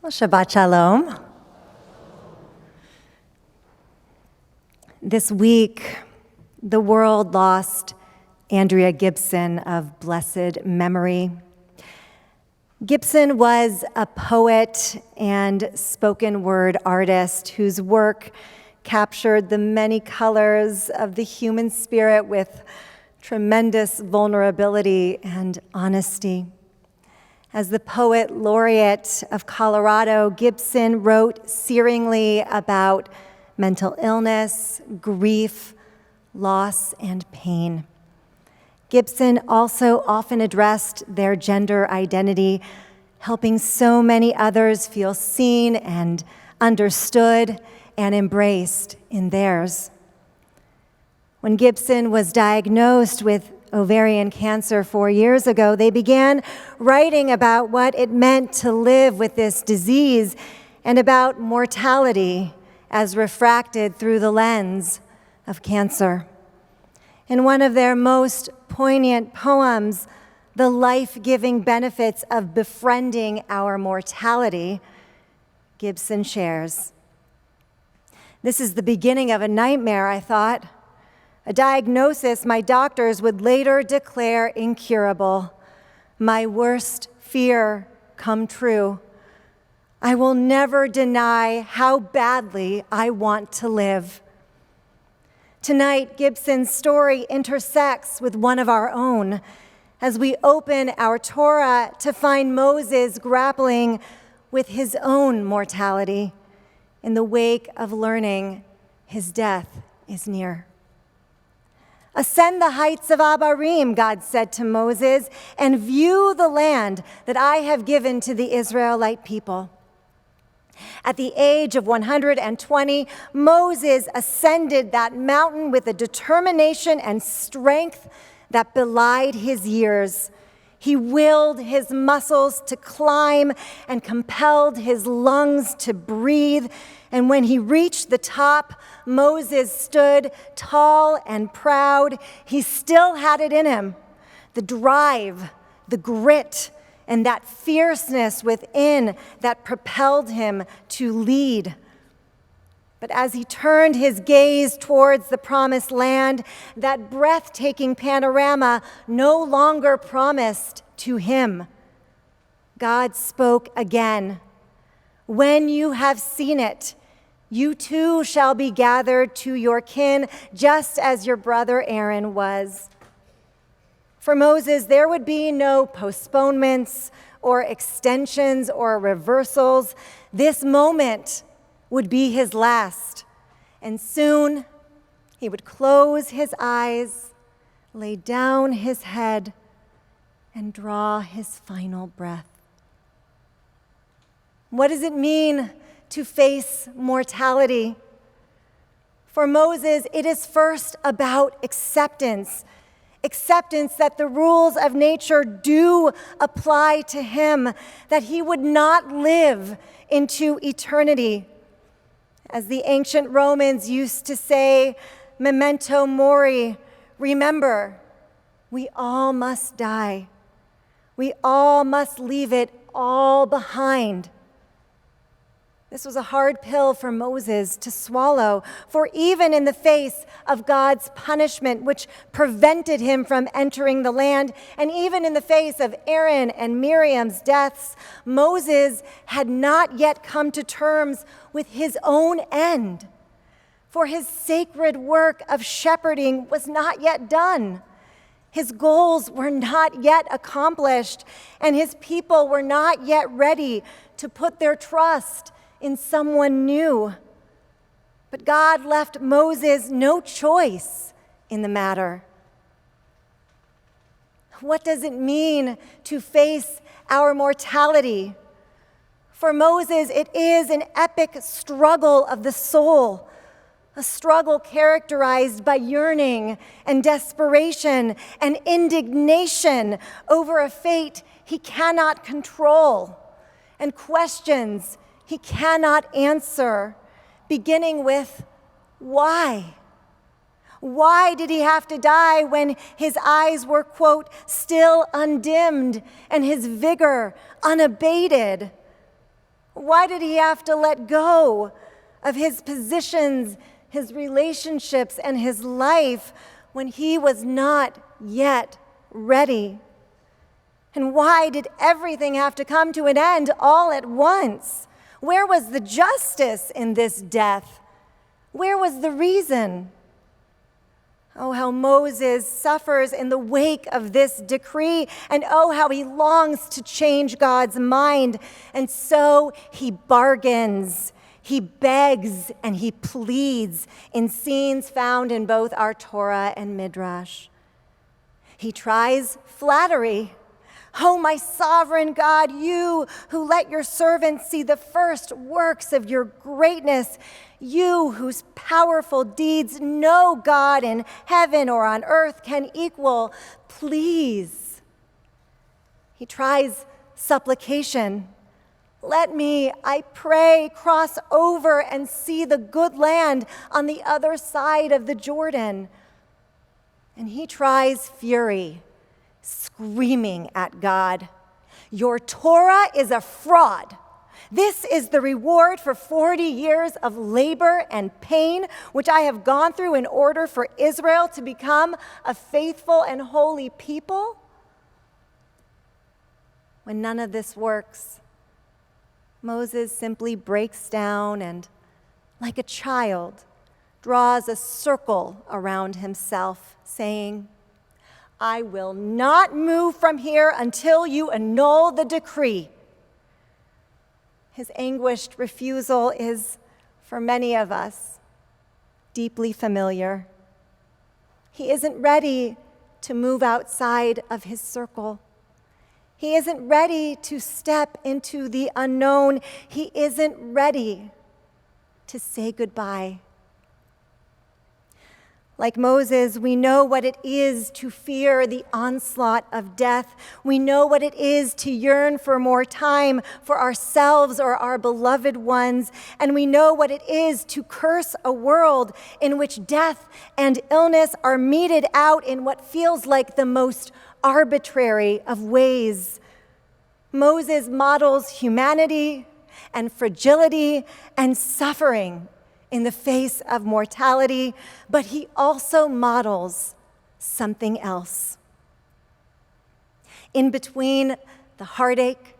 Well, Shabbat Shalom. This week, the world lost Andrea Gibson of blessed memory. Gibson was a poet and spoken word artist whose work captured the many colors of the human spirit with tremendous vulnerability and honesty. As the poet laureate of Colorado, Gibson wrote searingly about mental illness, grief, loss, and pain. Gibson also often addressed their gender identity, helping so many others feel seen and understood and embraced in theirs. When Gibson was diagnosed with ovarian cancer 4 years ago, they began writing about what it meant to live with this disease and about mortality as refracted through the lens of cancer. In one of their most poignant poems, The Life-Giving Benefits of Befriending Our Mortality, Gibson shares, "This is the beginning of a nightmare, I thought. A diagnosis my doctors would later declare incurable. My worst fear come true. I will never deny how badly I want to live." Tonight, Gibson's story intersects with one of our own as we open our Torah to find Moses grappling with his own mortality in the wake of learning his death is near. "Ascend the heights of Abarim," God said to Moses, "and view the land that I have given to the Israelite people." At the age of 120, Moses ascended that mountain with a determination and strength that belied his years. He willed his muscles to climb and compelled his lungs to breathe. And when he reached the top, Moses stood tall and proud. He still had it in him, the drive, the grit, and that fierceness within that propelled him to lead. But as he turned his gaze towards the promised land, that breathtaking panorama no longer promised to him. God spoke again. "When you have seen it, you too shall be gathered to your kin, just as your brother Aaron was." For Moses, there would be no postponements or extensions or reversals. This moment would be his last. And soon he would close his eyes, lay down his head, and draw his final breath. What does it mean to face mortality? For Moses, it is first about acceptance. Acceptance that the rules of nature do apply to him, that he would not live into eternity. As the ancient Romans used to say, memento mori, remember, we all must die. We all must leave it all behind. This was a hard pill for Moses to swallow, for even in the face of God's punishment, which prevented him from entering the land, and even in the face of Aaron and Miriam's deaths, Moses had not yet come to terms with his own end. For his sacred work of shepherding was not yet done. His goals were not yet accomplished, and his people were not yet ready to put their trust in someone new. But God left Moses no choice in the matter. What does it mean to face our mortality? For Moses, it is an epic struggle of the soul, a struggle characterized by yearning and desperation and indignation over a fate he cannot control, and questions he cannot answer, beginning with, why? Why did he have to die when his eyes were, quote, still undimmed and his vigor unabated? Why did he have to let go of his positions, his relationships, and his life when he was not yet ready? And why did everything have to come to an end all at once? Where was the justice in this death? Where was the reason? Oh, how Moses suffers in the wake of this decree, and oh, how he longs to change God's mind. And so he bargains, he begs, and he pleads in scenes found in both our Torah and Midrash. He tries flattery. Oh, my sovereign God, you who let your servants see the first works of your greatness, you whose powerful deeds no God in heaven or on earth can equal, please. He tries supplication. Let me, I pray, cross over and see the good land on the other side of the Jordan. And he tries fury, screaming at God, your Torah is a fraud. This is the reward for 40 years of labor and pain, which I have gone through in order for Israel to become a faithful and holy people. When none of this works, Moses simply breaks down and, like a child, draws a circle around himself, saying, I will not move from here until you annul the decree. His anguished refusal is, for many of us, deeply familiar. He isn't ready to move outside of his circle. He isn't ready to step into the unknown. He isn't ready to say goodbye. Like Moses, we know what it is to fear the onslaught of death. We know what it is to yearn for more time for ourselves or our beloved ones. And we know what it is to curse a world in which death and illness are meted out in what feels like the most arbitrary of ways. Moses models humanity and fragility and suffering in the face of mortality, but he also models something else. In between the heartache,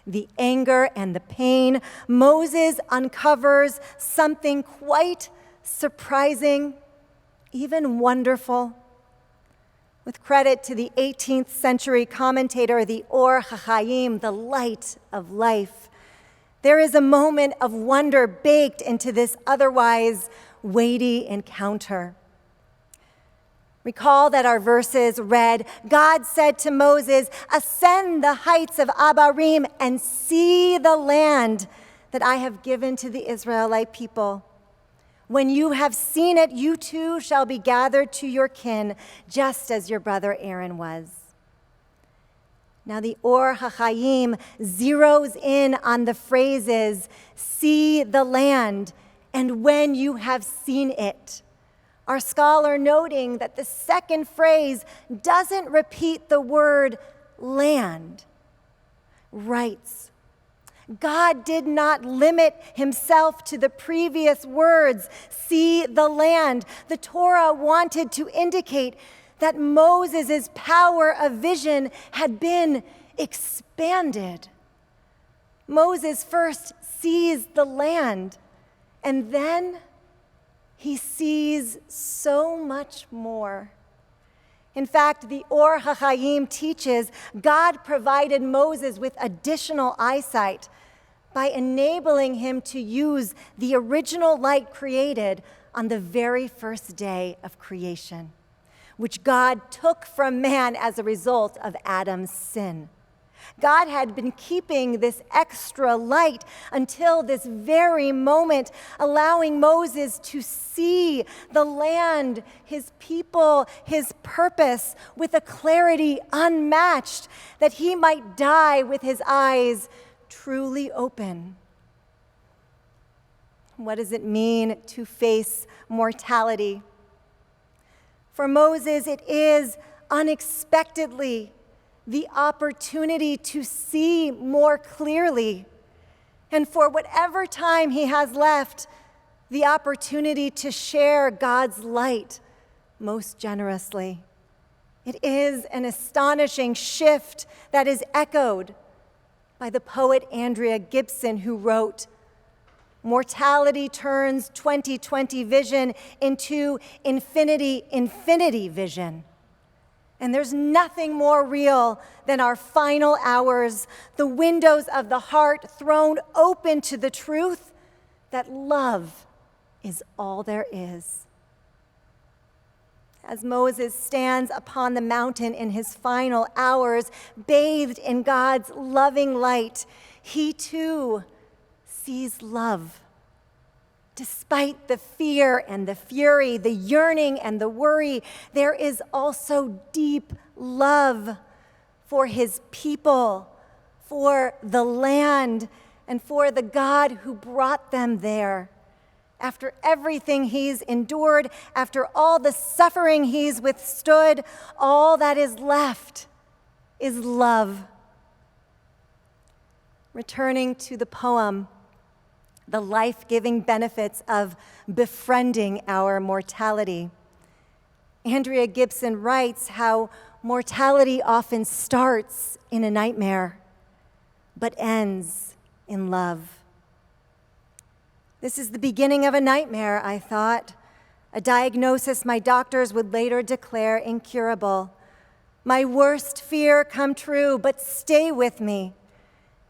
the anger, and the pain, Moses uncovers something quite surprising, even wonderful. With credit to the 18th century commentator, the Or HaChaim, the light of life, there is a moment of wonder baked into this otherwise weighty encounter. Recall that our verses read, God said to Moses, ascend the heights of Abarim and see the land that I have given to the Israelite people. When you have seen it, you too shall be gathered to your kin, just as your brother Aaron was. Now the Or HaChaim zeroes in on the phrases, see the land, and when you have seen it. Our scholar noting that the second phrase doesn't repeat the word land, writes, God did not limit himself to the previous words, see the land. The Torah wanted to indicate that Moses' power of vision had been expanded. Moses first sees the land, and then he sees so much more. In fact, the Or HaChaim teaches God provided Moses with additional eyesight by enabling him to use the original light created on the very first day of creation, which God took from man as a result of Adam's sin. God had been keeping this extra light until this very moment, allowing Moses to see the land, his people, his purpose with a clarity unmatched, that he might die with his eyes truly open. What does it mean to face mortality? For Moses, it is unexpectedly the opportunity to see more clearly and for whatever time he has left, the opportunity to share God's light most generously. It is an astonishing shift that is echoed by the poet Andrea Gibson, who wrote, "Mortality turns 2020 vision into infinity vision. And there's nothing more real than our final hours, the windows of the heart thrown open to the truth that love is all there is." As Moses stands upon the mountain in his final hours, bathed in God's loving light, he too sees love. Despite the fear and the fury, the yearning and the worry, there is also deep love for his people, for the land, and for the God who brought them there. After everything he's endured, after all the suffering he's withstood, all that is left is love. Returning to the poem, the life-giving benefits of befriending our mortality, Andrea Gibson writes how mortality often starts in a nightmare, but ends in love. This is the beginning of a nightmare, I thought, a diagnosis my doctors would later declare incurable. My worst fear come true, but stay with me,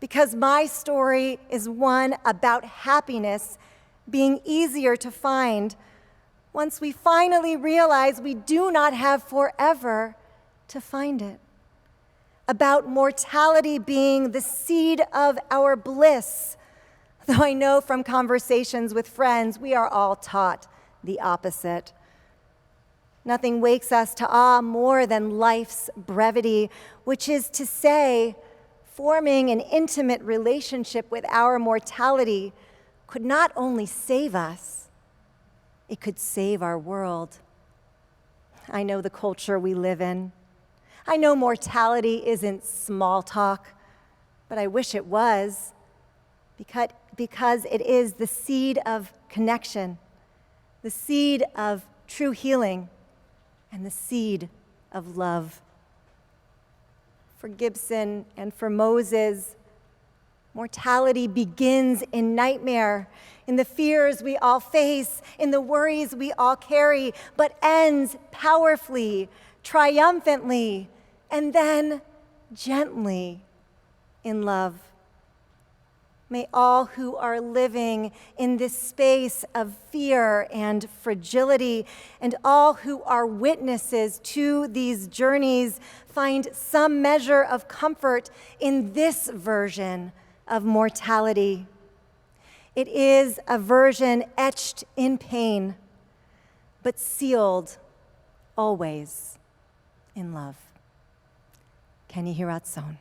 because my story is one about happiness being easier to find once we finally realize we do not have forever to find it. About mortality being the seed of our bliss, though I know from conversations with friends we are all taught the opposite. Nothing wakes us to awe more than life's brevity, which is to say, forming an intimate relationship with our mortality could not only save us, it could save our world. I know the culture we live in. I know mortality isn't small talk, but I wish it was, because it is the seed of connection, the seed of true healing, and the seed of love. For Gibson and for Moses, mortality begins in nightmare, in the fears we all face, in the worries we all carry, but ends powerfully, triumphantly, and then gently in love. May all who are living in this space of fear and fragility, and all who are witnesses to these journeys, find some measure of comfort in this version of mortality. It is a version etched in pain, but sealed always in love. Can you hear Ratzon?